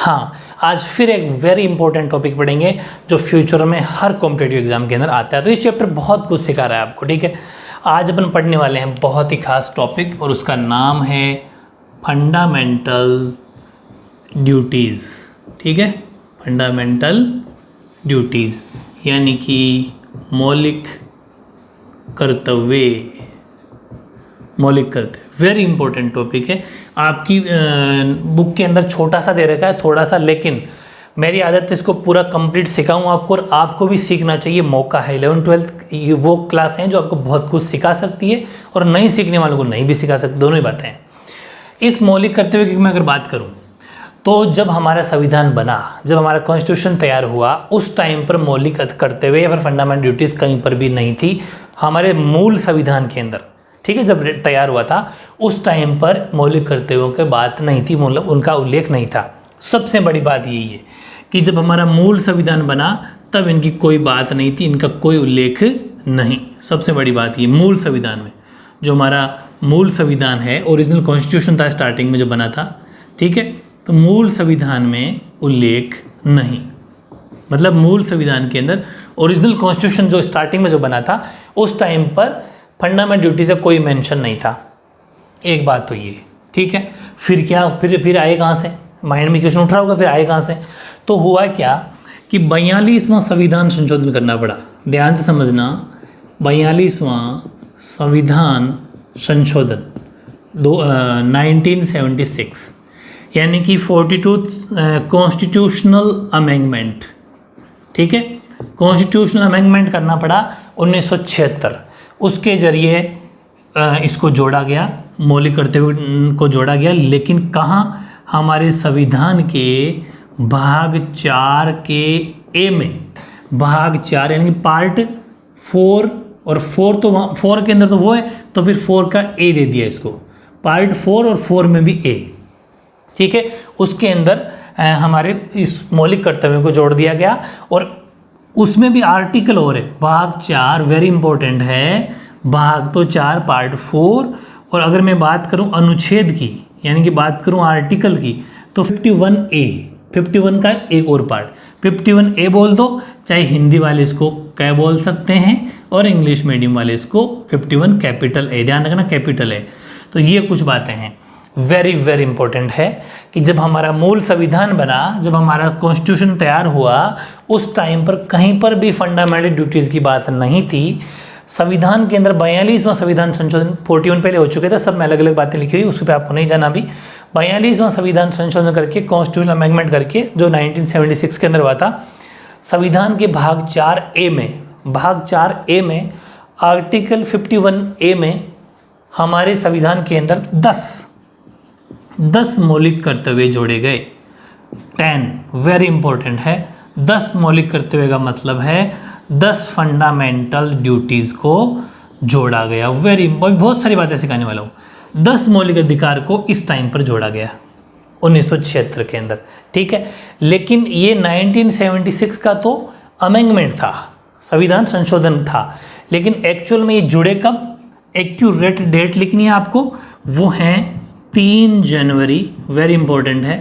हाँ, आज फिर एक वेरी इंपॉर्टेंट टॉपिक पढ़ेंगे जो फ्यूचर में हर कॉम्पिटेटिव एग्जाम के अंदर आता है। तो ये चैप्टर बहुत कुछ सिखा रहा है आपको, ठीक है। आज अपन पढ़ने वाले हैं बहुत ही खास टॉपिक और उसका नाम है फंडामेंटल ड्यूटीज़, ठीक है। फंडामेंटल ड्यूटीज़ यानी कि मौलिक कर्तव्य, मौलिक कर्तव्य वेरी इंपॉर्टेंट टॉपिक है। आपकी बुक के अंदर छोटा सा दे रखा है थोड़ा सा, लेकिन मेरी आदत है इसको पूरा कंप्लीट सिखाऊं आपको, और आपको भी सीखना चाहिए। मौका है 11-12 ये वो क्लास हैं जो आपको बहुत कुछ सिखा सकती है और नहीं सीखने वालों को नहीं भी सिखा सकती, दोनों ही बातें हैं। इस मौलिक कर्तव्य की मैं अगर बात करूं तो जब हमारा संविधान बना, जब हमारा कॉन्स्टिट्यूशन तैयार हुआ, उस टाइम पर मौलिक कर्तव्य या फिर फंडामेंटल ड्यूटीज़ कहीं पर भी नहीं थी हमारे मूल संविधान के अंदर, ठीक है। जब तैयार हुआ था उस टाइम पर मौलिक कर्तव्यों की बात नहीं थी, मतलब उनका उल्लेख नहीं था। सबसे बड़ी बात यही है कि जब हमारा मूल संविधान बना तब इनकी कोई बात नहीं थी, इनका कोई उल्लेख नहीं। सबसे बड़ी बात ये मूल संविधान में, जो हमारा मूल संविधान है, ओरिजिनल कॉन्स्टिट्यूशन था स्टार्टिंग में जो बना था, ठीक है, तो मूल संविधान में उल्लेख नहीं। मतलब मूल संविधान के अंदर ओरिजिनल कॉन्स्टिट्यूशन जो स्टार्टिंग में जो बना था उस टाइम पर फंडामेंटल ड्यूटी से कोई मेंशन नहीं था। एक बात तो ये, ठीक है। फिर क्या, फिर आए कहाँ से, माइंड में क्वेश्चन उठ रहा होगा, फिर आए कहाँ से। तो हुआ क्या कि 42वां संविधान संशोधन करना पड़ा। ध्यान से समझना, 42वां संविधान संशोधन 1976 यानी कि 42 कॉन्स्टिट्यूशनल अमेंडमेंट, ठीक है। कॉन्स्टिट्यूशनल अमेंडमेंट करना पड़ा 1976। उसके जरिए इसको जोड़ा गया, मौलिक कर्तव्य को जोड़ा गया, लेकिन कहाँ, हमारे संविधान के भाग 4 के ए में, भाग 4 यानी कि पार्ट 4, और 4 तो वहाँ 4 के अंदर तो वो है, तो फिर 4 का ए दे दिया इसको, पार्ट 4 और 4 में भी ए, ठीक है। उसके अंदर हमारे इस मौलिक कर्तव्यों को जोड़ दिया गया, और उसमें भी आर्टिकल और है, भाग 4 वेरी इंपॉर्टेंट है, भाग तो 4 पार्ट 4। और अगर मैं बात करूं अनुच्छेद की, यानी कि बात करूं आर्टिकल की, तो 51A, 51 का एक और पार्ट 51A बोल दो, चाहे हिंदी वाले इसको क्या बोल सकते हैं और इंग्लिश मीडियम वाले इसको 51 कैपिटल ए, ध्यान रखना कैपिटल है। तो ये कुछ बातें हैं वेरी वेरी इंपॉर्टेंट है कि जब हमारा मूल संविधान बना, जब हमारा कॉन्स्टिट्यूशन तैयार हुआ, उस टाइम पर कहीं पर भी फंडामेंटल ड्यूटीज़ की बात नहीं थी। संविधान के अंदर 42वां संविधान संशोधन, 41 पहले हो चुके थे, सब में अलग अलग बातें लिखी हुई, उस पर आपको नहीं जाना। भी 42वां संविधान संशोधन करके, कॉन्स्टिट्यूशनल अमेंडमेंट करके, जो 1976 के अंदर हुआ था, संविधान के भाग 4A में, भाग 4A में आर्टिकल 51A में हमारे संविधान के अंदर 10 मौलिक कर्तव्य जोड़े गए। 10 वेरी इंपॉर्टेंट है। 10 मौलिक कर्तव्य का मतलब है 10 फंडामेंटल ड्यूटीज़ को जोड़ा गया। वेरी इंपॉर्टेंट, बहुत सारी बातें सिखाने वाला हूँ। 10 मौलिक अधिकार को इस टाइम पर जोड़ा गया 1976 के अंदर, ठीक है। लेकिन ये 1976 का तो अमेंडमेंट था, संविधान संशोधन था, लेकिन एक्चुअल में ये जुड़े कब, एक्यूरेट डेट लिखनी है आपको, वो है 3 जनवरी, वेरी इंपॉर्टेंट है,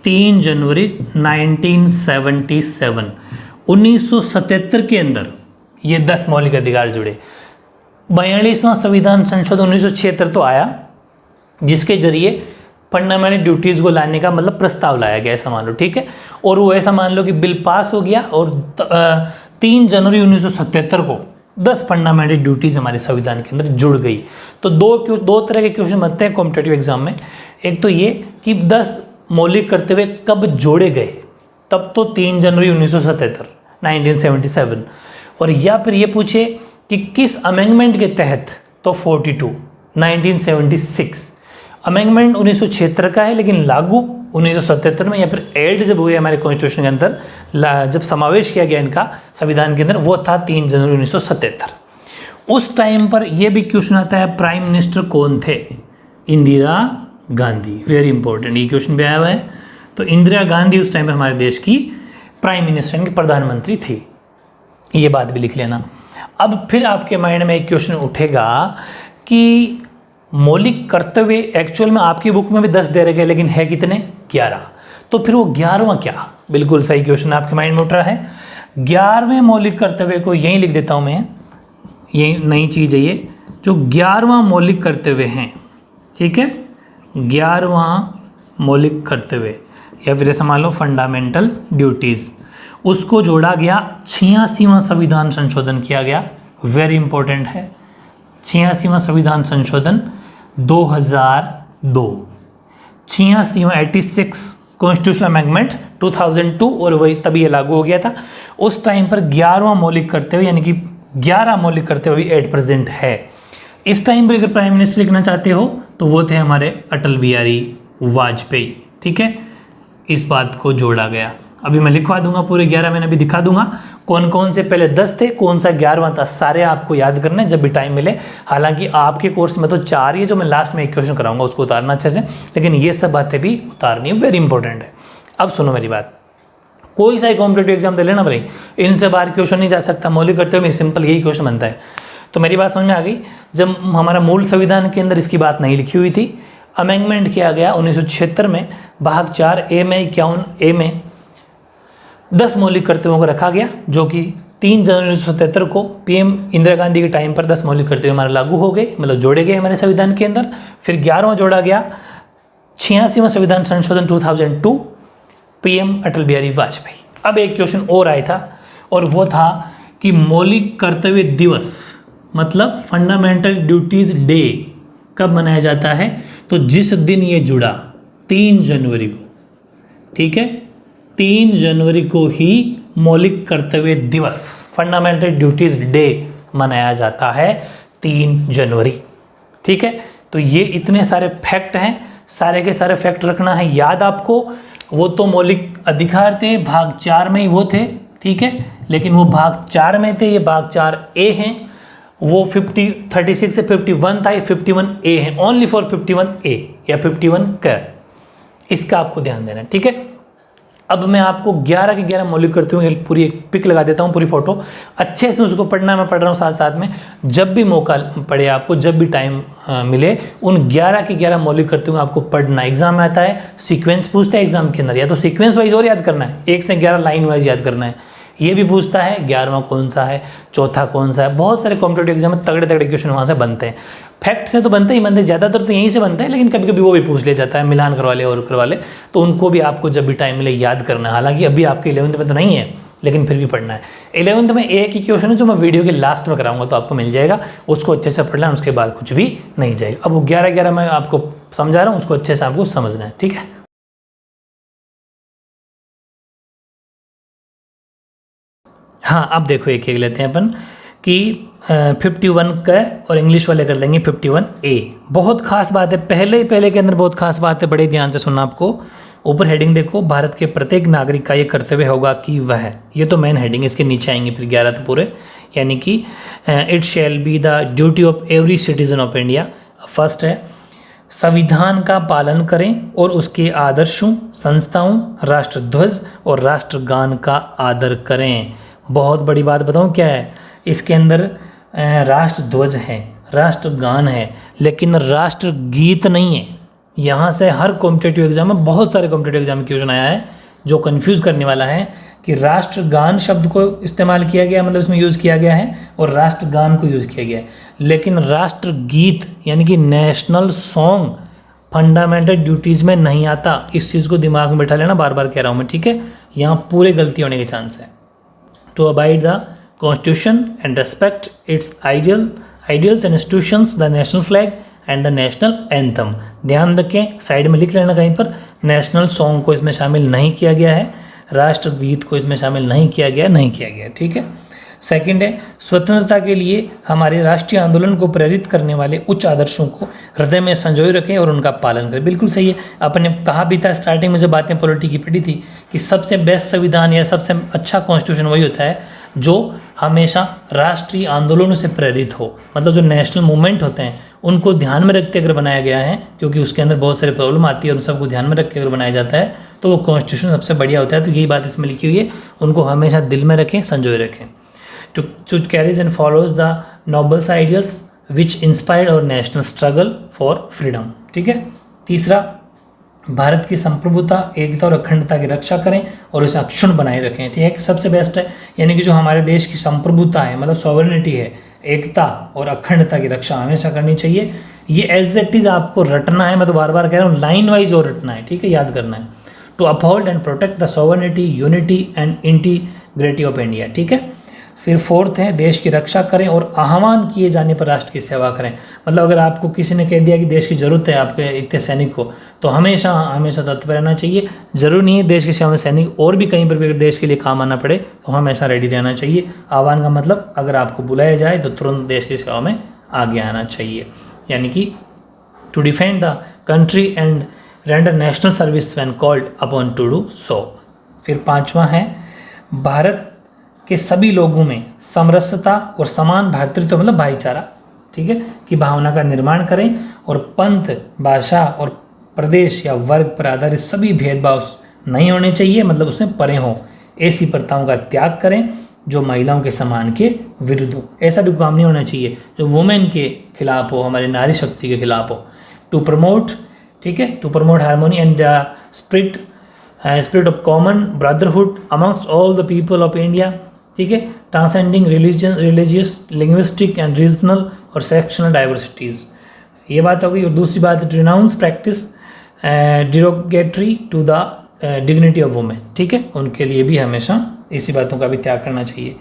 3 जनवरी 1977, 1977 के अंदर ये 10 मौलिक अधिकार जुड़े। 42वां संविधान संशोधन 1976 तो आया, जिसके जरिए फंडामेंटल ड्यूटीज़ को लाने का मतलब प्रस्ताव लाया गया, ऐसा मान लो, ठीक है। और वो ऐसा मान लो कि बिल पास हो गया, और 3 जनवरी 1977 को 10 फंडामेंटल ड्यूटीज़ हमारे संविधान के अंदर जुड़ गई। तो दो तरह के क्वेश्चन बनते हैं कॉम्पिटिटिव एग्जाम में। एक तो ये कि 10 मौलिक कर्तव्य कब जोड़े गए, तब तो 3 जनवरी 1977 1977, और या फिर ये पूछे कि किस अमेंडमेंट के तहत, तो 42 1976 अमेंडमेंट 1976 का है, लेकिन लागू 1977 में, या फिर ऐड जब हुए हमारे कॉन्स्टिट्यूशन के अंदर, जब समावेश किया गया इनका संविधान के अंदर, वो था 3 जनवरी 1977। उस टाइम पर यह भी क्वेश्चन आता है, प्राइम मिनिस्टर कौन थे, इंदिरा गांधी, वेरी इंपॉर्टेंट, ये क्वेश्चन भी आया हुआ है। तो इंदिरा गांधी उस टाइम पर हमारे देश की प्राइम मिनिस्टर की प्रधानमंत्री थी, ये बात भी लिख लेना। अब फिर आपके माइंड में एक क्वेश्चन उठेगा कि मौलिक कर्तव्य एक्चुअल में आपकी बुक में भी 10 दे रखे हैं, लेकिन है कितने, 11। तो फिर वो 11वां क्या? बिल्कुल सही क्वेश्चन आपके माइंड में उठ रहा है। 11वें मौलिक कर्तव्य को यहीं लिख देता हूँ मैं, ये नई चीज़ है ये, जो 11वां मौलिक कर्तव्य हैं, ठीक है, 11वां मौलिक कर्तव्य या फिर ऐसा मान लो फंडामेंटल ड्यूटीज़, उसको जोड़ा गया, 86वां संविधान संशोधन किया गया, वेरी इंपॉर्टेंट है, 86वां संविधान संशोधन 2002, 86वां 86 कॉन्स्टिट्यूशनल अमेंडमेंट 2002, और वही तभी ये लागू हो गया था। उस टाइम पर 11वां मौलिक कर्तव्य यानी कि 11 मौलिक कर्तव्य भी एट प्रेजेंट है। इस टाइम पर अगर प्राइम मिनिस्टर लिखना चाहते हो तो वो थे हमारे अटल बिहारी वाजपेयी, ठीक है, इस बात को जोड़ा गया। अभी मैं लिखवा दूंगा पूरे 11 महीने, अभी दिखा दूंगा कौन कौन से पहले 10 थे, कौन सा 11वां था, सारे आपको याद करने जब भी टाइम मिले। हालांकि आपके कोर्स में तो 4 ही है, जो मैं लास्ट में एक क्वेश्चन कराऊंगा उसको उतारना अच्छे से, लेकिन ये सब बातें भी उतारनी वेरी इंपॉर्टेंट है। अब सुनो मेरी बात, कोई सा कॉम्पिटेटिव एग्जाम दे लेना भाई, इनसे बाहर क्वेश्चन नहीं जा सकता, मौलिक कर्तव्य में सिंपल यही क्वेश्चन बनता है। तो मेरी बात समझ में आ गई। जब हमारा मूल संविधान के अंदर इसकी बात नहीं लिखी हुई थी, अमेंडमेंट किया गया 1976 में, भाग 4 ए में 51 ए में 10 मौलिक कर्तव्यों को रखा गया, जो कि 3 जनवरी 1977 को पीएम इंदिरा गांधी के टाइम पर 10 मौलिक कर्तव्य हमारे लागू हो गए, मतलब जोड़े गए हमारे संविधान के अंदर। फिर 11वां जोड़ा गया 86वां संविधान संशोधन 2002, पीएम अटल बिहारी वाजपेयी। अब एक क्वेश्चन और आया था, और वो था कि मौलिक कर्तव्य दिवस मतलब फंडामेंटल ड्यूटीज डे कब मनाया जाता है? तो जिस दिन ये जुड़ा 3 जनवरी को, ठीक है, 3 जनवरी को ही मौलिक कर्तव्य दिवस फंडामेंटल ड्यूटीज डे मनाया जाता है, 3 जनवरी, ठीक है। तो ये इतने सारे फैक्ट हैं, सारे के सारे फैक्ट रखना है याद आपको। वो तो मौलिक अधिकार थे, भाग 4 में ही वो थे, ठीक है, लेकिन वो भाग 4 में थे, ये भाग 4 ए हैं। वो 36 से 51 था, ये 51 ए है, ओनली फॉर 51 ए या 51 कर, इसका आपको ध्यान देना है, ठीक है। अब मैं आपको 11 के 11 मौलिक कर्तव्यों की पूरी एक पिक लगा देता हूँ, पूरी फोटो, अच्छे से उसको पढ़ना है, मैं पढ़ रहा हूँ साथ साथ में। जब भी मौका पड़े आपको, जब भी टाइम मिले, उन 11 के 11 मौलिक कर्तव्यों आपको पढ़ना। एग्जाम में आता है सीक्वेंस पूछता है एग्जाम के अंदर, या तो सीक्वेंस वाइज और याद करना है, 1 से 11 लाइन वाइज याद करना है। ये भी पूछता है 11वां कौन सा है, चौथा कौन सा है। बहुत सारे कॉम्पिटेटिव एग्जाम में तगड़े तगड़े क्वेश्चन वहाँ से बनते हैं। फैक्ट से तो बनते ही बनते, ज़्यादातर तो यहीं से बनते हैं, लेकिन कभी कभी वो भी पूछ लिया जाता है, मिलान करवा ले और करवा ले, तो उनको भी आपको जब भी टाइम मिले याद करना है। हालांकि अभी आपके 11th में तो नहीं है, लेकिन फिर भी पढ़ना है। 11th में एक ही क्वेश्चन है जो मैं वीडियो के लास्ट में कराऊंगा, तो आपको मिल जाएगा, उसको अच्छे से पढ़ना है, उसके बाद कुछ भी नहीं जाएगा। अब वो 11 मैं आपको समझा रहा हूँ, उसको अच्छे से आपको समझना है, ठीक है। हाँ, अब देखो एक एक लेते हैं अपन कि 51 का और इंग्लिश वाले कर लेंगे 51 ए। बहुत खास बात है, पहले के अंदर बहुत खास बात है, बड़े ध्यान से सुनना आपको। ऊपर हेडिंग देखो, भारत के प्रत्येक नागरिक का ये कर्तव्य होगा कि वह, ये तो मेन हेडिंग, इसके नीचे आएंगे फिर 11 तो पूरे, यानी कि it shall be the duty of every citizen of India. First है, संविधान का पालन करें और उसके आदर्शों, संस्थाओं, राष्ट्रध्वज और राष्ट्रगान का आदर करें। बहुत बड़ी बात बताऊं क्या है, इसके अंदर राष्ट्रध्वज है, राष्ट्रगान है, लेकिन राष्ट्रगीत नहीं है। यहाँ से हर कॉम्पिटेटिव एग्जाम में, बहुत सारे कॉम्पिटेटिव एग्जाम में क्वेश्चन आया है जो कंफ्यूज करने वाला है कि राष्ट्रगान शब्द को इस्तेमाल किया गया, मतलब इसमें यूज़ किया गया है, और राष्ट्रगान को यूज़ किया गया है, लेकिन राष्ट्रगीत यानी कि नेशनल सॉन्ग फंडामेंटल ड्यूटीज़ में नहीं आता। इस चीज़ को दिमाग में बैठा लेना, बार बार कह रहा हूँ मैं, ठीक है। यहाँ पूरे गलती होने के चांस है। To abide the Constitution and respect its ideals and institutions, the national flag and the national anthem। ध्यान रखें, साइड में लिख लेना कहीं पर, नेशनल सॉन्ग को इसमें शामिल नहीं किया गया है, राष्ट्रगीत को इसमें शामिल नहीं किया गया, ठीक है। सेकंड है, स्वतंत्रता के लिए हमारे राष्ट्रीय आंदोलन को प्रेरित करने वाले उच्च आदर्शों को हृदय में संजोए रखें और उनका पालन करें। बिल्कुल सही है, अपने कहा भी था स्टार्टिंग में जब बातें पॉलिटी की पढ़ी थी कि सबसे बेस्ट संविधान या सबसे अच्छा कॉन्स्टिट्यूशन वही होता है जो हमेशा राष्ट्रीय आंदोलनों से प्रेरित हो, मतलब जो नेशनल मूवमेंट होते हैं उनको ध्यान में रखते अगर बनाया गया है, क्योंकि उसके अंदर बहुत सारी प्रॉब्लम आती है और उन सबको ध्यान में रख के अगर बनाया जाता है तो वो कॉन्स्टिट्यूशन सबसे बढ़िया होता है। तो यही बात इसमें लिखी हुई है, उनको हमेशा दिल में रखें, संजोए रखें। to carries and follows the noble ideals which inspired our national struggle for freedom, ठीक है। तीसरा, भारत की संप्रभुता, एकता और अखंडता की रक्षा करें और उसे अक्षुण्ण बनाए रखें। ठीक है, सबसे बेस्ट है, यानी कि जो हमारे देश की संप्रभुता है, मतलब सॉवरेनिटी है, एकता और अखंडता की रक्षा हमेशा करनी चाहिए। ये एज इट इज़ आपको रटना है, मैं तो बार बार कह रहा हूँ, लाइन वाइज और रटना है। ठीक है, याद करना है। To uphold and protect the sovereignty, unity and integrity of India. ठीक है, फिर फोर्थ है, देश की रक्षा करें और आह्वान किए जाने पर राष्ट्र की सेवा करें। मतलब अगर आपको किसी ने कह दिया कि देश की ज़रूरत है आपके इतने सैनिक को, तो हमेशा हमेशा तत्पर रहना चाहिए। ज़रूरी नहीं है देश की सेवा में सैनिक और भी कहीं पर भी देश के लिए काम आना पड़े तो हमेशा रेडी रहना चाहिए। आह्वान का मतलब अगर आपको बुलाया जाए तो तुरंत देश की सेवा में आगे आना चाहिए, यानी कि to defend the country and render national service when called upon to do so. फिर पांचवा है, भारत के सभी लोगों में समरसता और समान भ्रातृत्व मतलब भाईचारा, ठीक है, की भावना का निर्माण करें और पंथ, भाषा और प्रदेश या वर्ग पर आधारित सभी भेदभाव नहीं होने चाहिए, मतलब उसमें परे हों। ऐसी प्रथाओं का त्याग करें जो महिलाओं के सम्मान के विरुद्ध हो। ऐसा भी काम नहीं होना चाहिए जो वुमेन के खिलाफ हो, हमारी नारी शक्ति के खिलाफ हो। टू प्रमोट, ठीक है, to promote harmony and spirit of common brotherhood amongst all the people of India. ठीक है, transcending religious, linguistic and regional और सेक्शनल डाइवर्सिटीज़। ये बात हो गई। और दूसरी बात, renounce practice derogatory to the dignity of women. ठीक है, उनके लिए भी हमेशा इसी बातों का भी त्याग करना चाहिए।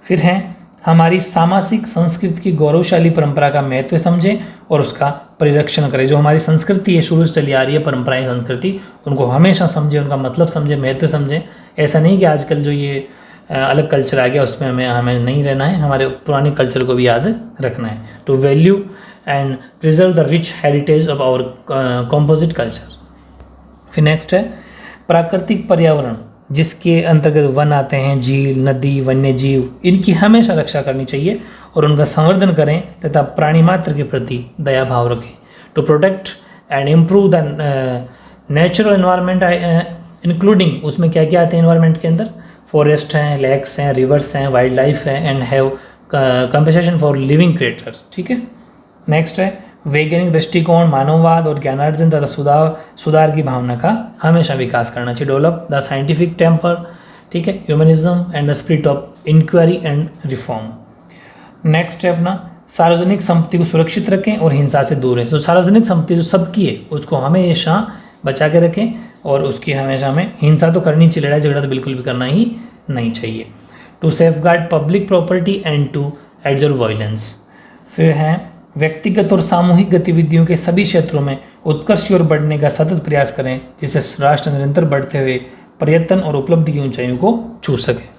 फिर हैं, हमारी सामाजिक संस्कृति की गौरवशाली परंपरा का महत्व समझें और उसका परिरक्षण करें। जो हमारी संस्कृति है, शुरू से चली आ रही है परंपराएं, संस्कृति, उनको हमेशा समझें, उनका मतलब समझें, महत्व समझें। ऐसा नहीं कि आजकल जो ये अलग कल्चर आ गया उसमें हमें नहीं रहना है, हमारे पुराने कल्चर को भी याद रखना है। To value and preserve the rich heritage of our composite culture. फिर नेक्स्ट है, प्राकृतिक पर्यावरण जिसके अंतर्गत वन आते हैं, झील, नदी, वन्य जीव, इनकी हमेशा रक्षा करनी चाहिए और उनका संवर्धन करें तथा प्राणी मात्र के प्रति दया भाव रखें। To protect and improve the natural environment including, उसमें क्या क्या आते हैं एनवायरनमेंट के अंदर, फॉरेस्ट हैं, लेक्स हैं, रिवर्स हैं, वाइल्ड लाइफ है, and have compensation for living creatures. ठीक है, नेक्स्ट है, वैज्ञानिक दृष्टिकोण, मानववाद और ज्ञानार्जन तथा सुधार की भावना का हमेशा विकास करना चाहिए। डेवलप द साइंटिफिक टेम्पर, ठीक है, humanism and the spirit of inquiry and reform. Next है अपना, सार्वजनिक संपत्ति को सुरक्षित रखें और हिंसा से दूर रहें। तो सार्वजनिक संपत्ति जो सबकी है उसको हमेशा बचा के रखें और उसकी हमेशा हमें हिंसा तो करनी चाहिए, लड़ाई झगड़ा तो बिल्कुल भी करना ही नहीं चाहिए। To safeguard public property and to abjure violence. फिर हैं, व्यक्तिगत और सामूहिक गतिविधियों के सभी क्षेत्रों में उत्कर्ष की ओर बढ़ने का सतत प्रयास करें जिससे राष्ट्र निरंतर बढ़ते हुए प्रयत्न और उपलब्धि की ऊंचाइयों को छू सके।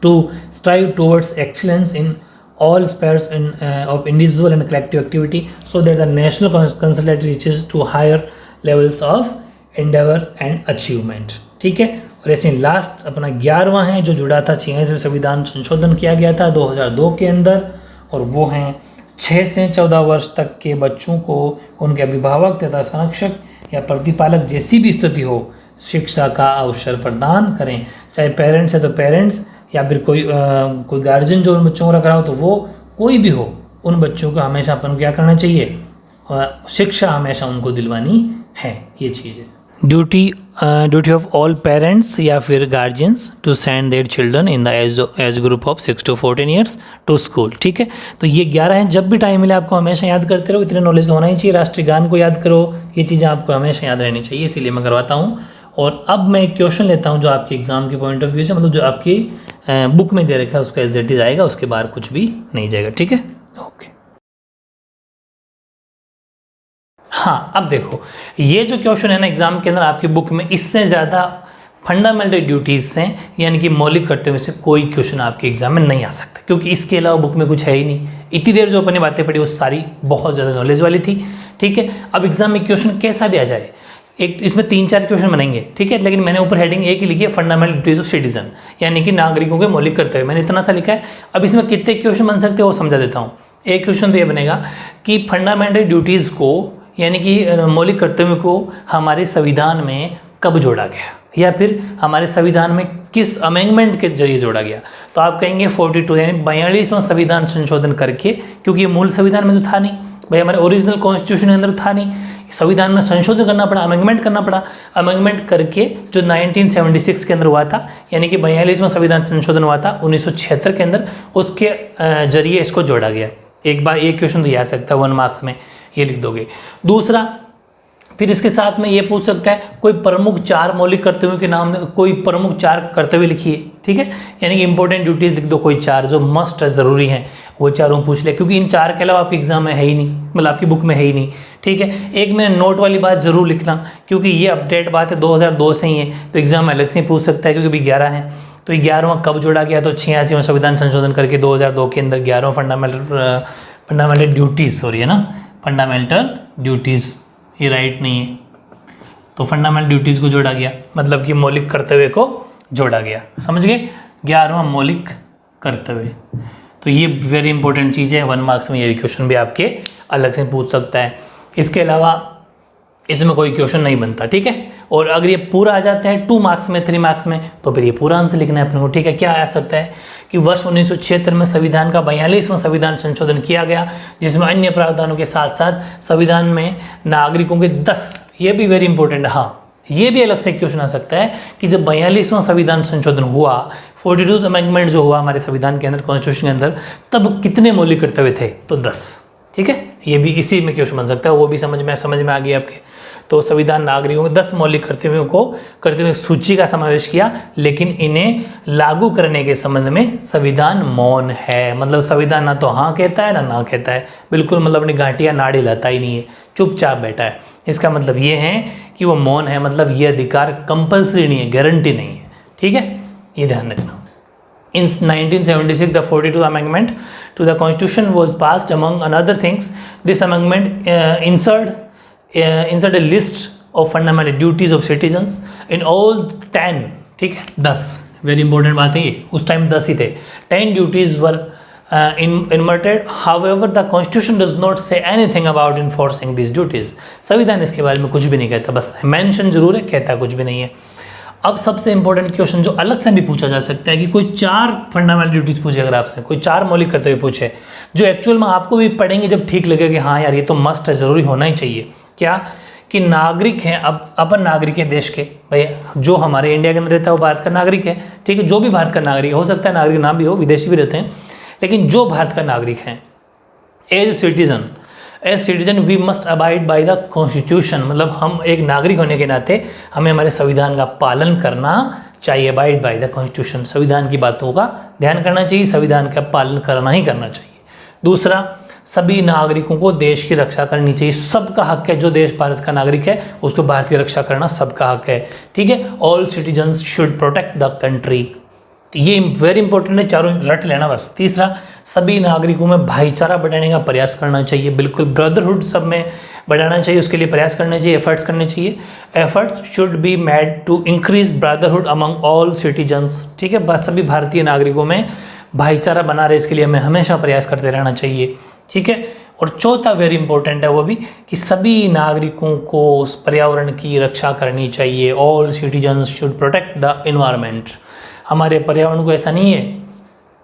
To strive towards excellence in all spheres of individual and collective activity so that the national consulate reaches to higher levels of endeavor and achievement। ठीक है, और ऐसे लास्ट अपना 11वां है जो जुड़ा था 86वें संविधान संशोधन किया गया था 2002 के अंदर, और वो हैं 6 से 14 वर्ष तक के बच्चों को उनके अभिभावक तथा संरक्षक या प्रतिपालक जैसी भी स्थिति हो शिक्षा का अवसर प्रदान करें। चाहे पेरेंट्स है तो पेरेंट्स, या फिर कोई गार्जियन जो उन बच्चों को रख रहा हो, तो वो कोई भी हो, उन बच्चों को हमेशा अपन क्या करना चाहिए, शिक्षा हमेशा उनको दिलवानी है। ये चीज़ है ड्यूटी ऑफ ऑल पेरेंट्स या फिर guardians to send their children in the age group of 6 to 14 years to school. ठीक है, तो ये 11 हैं। जब भी टाइम मिले आपको हमेशा याद करते रहो, इतने नॉलेज होना ही चाहिए। राष्ट्रीय गान को याद करो, ये चीज़ें आपको हमेशा याद रहनी चाहिए, इसीलिए मैं करवाता हूँ। और अब मैं एक क्वेश्चन लेता हूँ जो आपके एग्जाम के पॉइंट ऑफ व्यू से, मतलब जो आपकी बुक में दे रखा है उसका एज इट इज आएगा, उसके बाहर कुछ भी नहीं जाएगा। ठीक है, ओके। हाँ, अब देखो ये जो क्वेश्चन है ना एग्जाम के अंदर आपकी बुक में, इससे ज़्यादा फंडामेंटल ड्यूटीज हैं, यानी कि मौलिक कर्तव्यों से कोई क्वेश्चन आपके एग्जाम में नहीं आ सकता, क्योंकि इसके अलावा बुक में कुछ है ही नहीं। इतनी देर जो अपनी बातें पढ़ी वो सारी बहुत ज़्यादा नॉलेज वाली थी। ठीक है, अब एग्जाम में क्वेश्चन कैसा भी आ जाए, एक इसमें 3-4 क्वेश्चन बनेंगे। ठीक है, लेकिन मैंने ऊपर हेडिंग एक ही लिखी है, फंडामेंटल ड्यूटीज ऑफ सिटीजन, यानी कि नागरिकों के मौलिक कर्तव्य, मैंने इतना सा लिखा है। अब इसमें कितने क्वेश्चन बन सकते हैं वो समझा देता हूँ। एक क्वेश्चन तो ये बनेगा कि फंडामेंटल ड्यूटीज़ को, यानी कि मौलिक कर्तव्यों को हमारे संविधान में कब जोड़ा गया, या फिर हमारे संविधान में किस अमेंडमेंट के जरिए जोड़ा गया। तो आप कहेंगे 42, यानी 42वां संविधान संशोधन करके, क्योंकि ये मूल संविधान में तो था नहीं भाई, हमारे ओरिजिनल कॉन्स्टिट्यूशन के अंदर था नहीं, संविधान में संशोधन करना पड़ा, अमेंडमेंट करना पड़ा। अमेंडमेंट करके जो 1976 के अंदर हुआ था, यानी कि 42वां संविधान संशोधन हुआ था 1976 के अंदर, उसके जरिए इसको जोड़ा गया। एक बार एक क्वेश्चन तो आ सकता है 1 मार्क्स में, ये लिख दोगे। दूसरा, फिर इसके साथ में ये पूछ सकता है कोई प्रमुख 4 मौलिक कर्तव्यों के नाम, कोई प्रमुख 4 कर्तव्य लिखिए, ठीक है, यानी कि इंपॉर्टेंट ड्यूटीज लिख दो कोई 4 जो मस्ट है, ज़रूरी हैं, वो चारों पूछ ले, क्योंकि इन 4 के अलावा आपके एग्जाम में है ही नहीं, मतलब आपकी बुक में है ही नहीं, ठीक है। एक मैंने नोट वाली बात जरूर लिखना, क्योंकि ये अपडेट बात है 2002 से ही है, तो एग्जाम में अलग से ही पूछ सकता है, क्योंकि अभी 11 है, तो 11वां कब जोड़ा गया, तो 86वां संविधान संशोधन करके 2002 के अंदर 11वां फंडामेंटल ड्यूटीज़, सॉरी है ना, फंडामेंटल ड्यूटीज़, ये राइट नहीं है, तो फंडामेंटल ड्यूटीज़ को जोड़ा गया, मतलब कि मौलिक कर्तव्य को जोड़ा गया, समझ गए, 11वां मौलिक कर्तव्य। तो ये वेरी इंपॉर्टेंट चीज़ है, 1 मार्क्स में ये क्वेश्चन भी आपके अलग से पूछ सकता है। इसके अलावा इसमें कोई क्वेश्चन नहीं बनता, ठीक है। और अगर ये पूरा आ जाता है 2 मार्क्स में, 3 मार्क्स में, तो फिर ये पूरा आंसर लिखना है अपने को, ठीक है। क्या आ सकता है कि वर्ष 1976 में संविधान का 42वां संविधान संशोधन किया गया, जिसमें अन्य प्रावधानों के साथ साथ संविधान में नागरिकों के 10, ये भी वेरी इंपॉर्टेंट है, हाँ, ये भी अलग से क्वेश्चन आ सकता है कि जब 42वां संविधान संशोधन हुआ, 42 अमेंडमेंट जो हुआ हमारे संविधान के अंदर, कॉन्स्टिट्यूशन के अंदर, तब कितने मौलिक कर्तव्य थे, तो 10, ठीक है। ये भी इसी में क्वेश्चन बन सकता है, वो भी समझ में आ गया आपके। तो संविधान नागरिकों के 10 मौलिक कर्तव्यों की सूची का समावेश किया, लेकिन इन्हें लागू करने के संबंध में संविधान मौन है, मतलब संविधान ना तो हाँ कहता है ना कहता है, बिल्कुल, मतलब अपनी घाटियाँ नाड़ हिलाता ही नहीं है, चुपचाप बैठा है। इसका मतलब ये है कि वो मौन है, मतलब ये अधिकार कंपल्सरी नहीं है, गारंटी नहीं है, ठीक है, ये ध्यान रखना। In 1976, the 42th Amendment to the Constitution was passed. Among other things, this amendment insert a list of fundamental duties of citizens in all 10, ठीक है, 10, वेरी इंपॉर्टेंट बात है ये, उस टाइम 10 ही थे, 10 duties were enumerated. However, the Constitution does not say anything about enforcing these duties. संविधान इसके बारे में कुछ भी नहीं कहता, बस मेंशन जरूर है, कहता कुछ भी नहीं है। अब सबसे इंपॉर्टेंट क्वेश्चन जो अलग से भी पूछा जा सकता है कि कोई 4 फंडामेंटल ड्यूटीज पूछे, अगर आपसे कोई 4 मौलिक कर्तव्य पूछे, जो एक्चुअल में आपको भी पढ़ेंगे जब ठीक लगेगा कि हाँ यार ये तो मस्ट है, ज़रूरी होना ही चाहिए। क्या कि नागरिक हैं, अब अपन नागरिक हैं देश के, भैया जो हमारे इंडिया के अंदर रहता है वो भारत का नागरिक है, ठीक है, जो भी भारत का नागरिक हो सकता है, नागरिक नाम भी हो, विदेशी भी रहते हैं, लेकिन जो भारत का नागरिक हैं, as citizen we must abide by the constitution, मतलब हम एक नागरिक होने के नाते हमें हमारे संविधान का पालन करना चाहिए, अबाइड बाय द कॉन्स्टिट्यूशन, संविधान की बातों का ध्यान करना चाहिए, संविधान का पालन करना ही करना चाहिए। दूसरा, सभी नागरिकों को देश की रक्षा करनी चाहिए, सबका हक है, जो देश भारत का नागरिक है उसको भारत की रक्षा करना सबका हक है, ठीक है। All citizens should protect the country, ये वेरी इंपॉर्टेंट है, चारों रट लेना बस। तीसरा, सभी नागरिकों में भाईचारा बढ़ाने का प्रयास करना चाहिए, बिल्कुल ब्रदरहुड सब में बढ़ाना चाहिए, उसके लिए प्रयास करने चाहिए, एफर्ट्स करने चाहिए। Efforts should be made to increase brotherhood among all citizens, ठीक है, बस सभी भारतीय नागरिकों में भाईचारा बना रहे, इसके लिए हमें हमेशा प्रयास करते रहना चाहिए, ठीक है। और चौथा वेरी इंपॉर्टेंट है वो भी कि सभी नागरिकों को उस पर्यावरण की रक्षा करनी चाहिए, all citizens should protect the environment. हमारे पर्यावरण को ऐसा नहीं है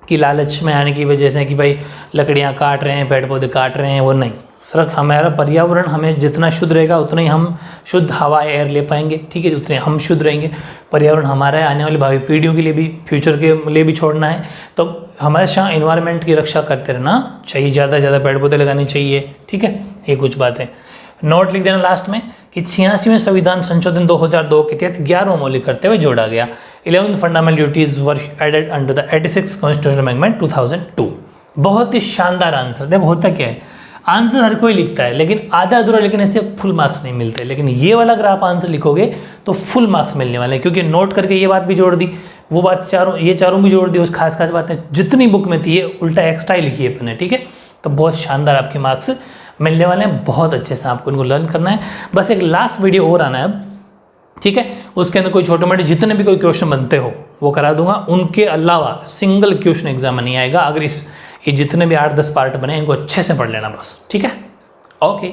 कि लालच में आने की वजह से कि भाई लकड़ियाँ काट रहे हैं, पेड़ पौधे काट रहे हैं, वो नहीं, सिर्फ हमारा पर्यावरण हमें जितना शुद्ध रहेगा उतना ही हम शुद्ध हवा एयर ले पाएंगे, ठीक है, उतने हम शुद्ध रहेंगे। पर्यावरण हमारा है, आने वाली भावी पीढ़ियों के लिए भी, फ्यूचर के लिए भी छोड़ना है, तो हमेशा इन्वायरमेंट की रक्षा करते रहना चाहिए, ज़्यादा से ज़्यादा पेड़ पौधे लगाने चाहिए, ठीक है, ये कुछ बातें। नोट लिख देना लास्ट में कि 86वें संविधान संशोधन 2002 के तहत 11वां मौलिक कर्तव्य जोड़ा गया। 11 fundamental duties were added under the 86 constitutional amendment 2002। बहुत ही शानदार आंसर। देखो होता क्या है, आंसर हर कोई लिखता है लेकिन आधा अधूरा लिखने से फुल मार्क्स नहीं मिलते, लेकिन ये वाला अगर आप आंसर लिखोगे तो फुल मार्क्स मिलने वाले हैं, क्योंकि नोट करके ये बात भी जोड़ दी, वो बात चारों भी जोड़ दी, उस खास बातें जितनी बुक में थी ये उल्टा एक्स्ट्रा ही लिखी है अपने, ठीक है। तो बहुत शानदार आपके मार्क्स मिलने वाले हैं, बहुत अच्छे से आपको इनको लर्न करना है। बस एक लास्ट वीडियो और आना है अब, ठीक है, उसके अंदर कोई छोटे मोटे जितने भी कोई क्वेश्चन बनते हो वो करा दूंगा, उनके अलावा सिंगल क्वेश्चन एग्जाम में नहीं आएगा। अगर ये जितने भी 8-10 पार्ट बने इनको अच्छे से पढ़ लेना बस, ठीक है, ओके।